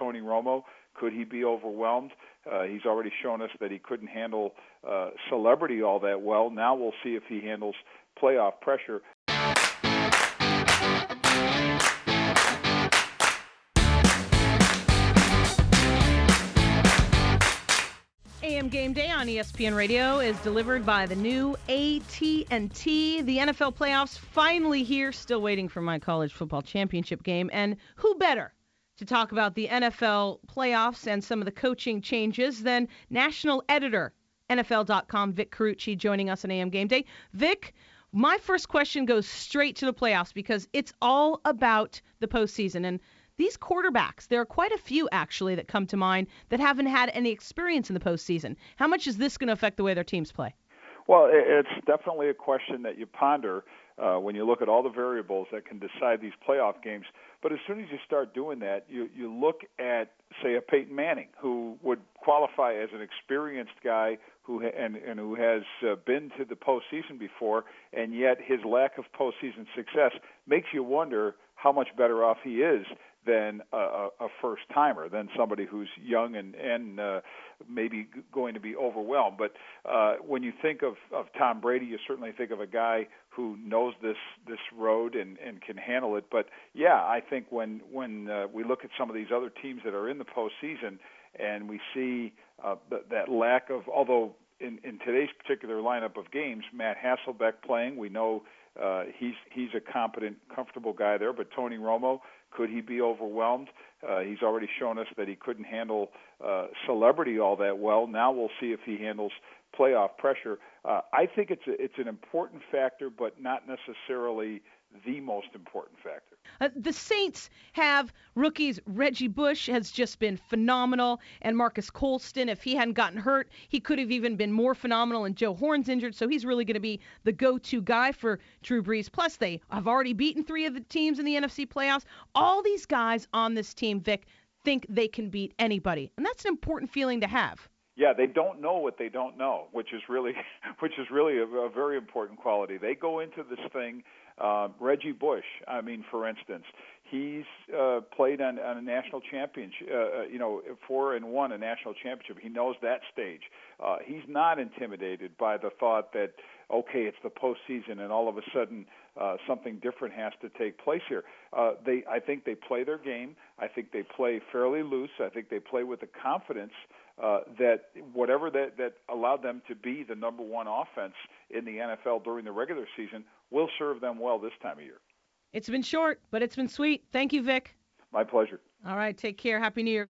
Tony Romo, could he be overwhelmed? He's already shown us that he couldn't handle celebrity all that well. Now we'll see if he handles playoff pressure. AM Game Day on ESPN Radio is delivered by the new AT&T. The NFL playoffs finally here, still waiting for my college football championship game. And who better to talk about the NFL playoffs and some of the coaching changes than national editor, NFL.com, Vic Carucci, joining us on AM Game Day. Vic, my first question goes straight to the playoffs because it's all about the postseason. And these quarterbacks, there are quite a few, actually, that come to mind that haven't had any experience in the postseason. How much is this going to affect the way their teams play? Well, it's definitely a question that you ponder when you look at all the variables that can decide these playoff games. But as soon as you start doing that, you look at, say, a Peyton Manning, who would qualify as an experienced guy who has been to the postseason before, and yet his lack of postseason success makes you wonder how much better off he is than a first-timer, than somebody who's young and maybe going to be overwhelmed. But when you think of Tom Brady, you certainly think of a guy who knows this road and can handle it. But, yeah, I think when we look at some of these other teams that are in the postseason and we see that lack of, although in today's particular lineup of games, Matt Hasselbeck playing, we know he's a competent, comfortable guy there. But Tony Romo, could he be overwhelmed? He's already shown us that he couldn't handle celebrity all that well. Now we'll see if he handles playoff pressure. I think it's an important factor, but not necessarily the most important factor. The Saints have rookies. Reggie Bush has just been phenomenal, and Marcus Colston, if he hadn't gotten hurt, he could have even been more phenomenal, and Joe Horn's injured, so he's really going to be the go-to guy for Drew Brees. Plus, they have already beaten 3 of the teams in the NFC playoffs. All these guys on this team, Vic, think they can beat anybody, and that's an important feeling to have. Yeah, they don't know what they don't know, which is really a very important quality. They go into this thing. Reggie Bush, I mean, for instance, he's played on a national championship, 4 and 1 a national championship. He knows that stage. He's not intimidated by the thought that, okay, it's the postseason and all of a sudden something different has to take place here. I think they play their game. I think they play fairly loose. I think they play with the confidence that whatever that allowed them to be the number one offense in the NFL during the regular season will serve them well this time of year. It's been short, but it's been sweet. Thank you, Vic. My pleasure. All right, take care. Happy New Year.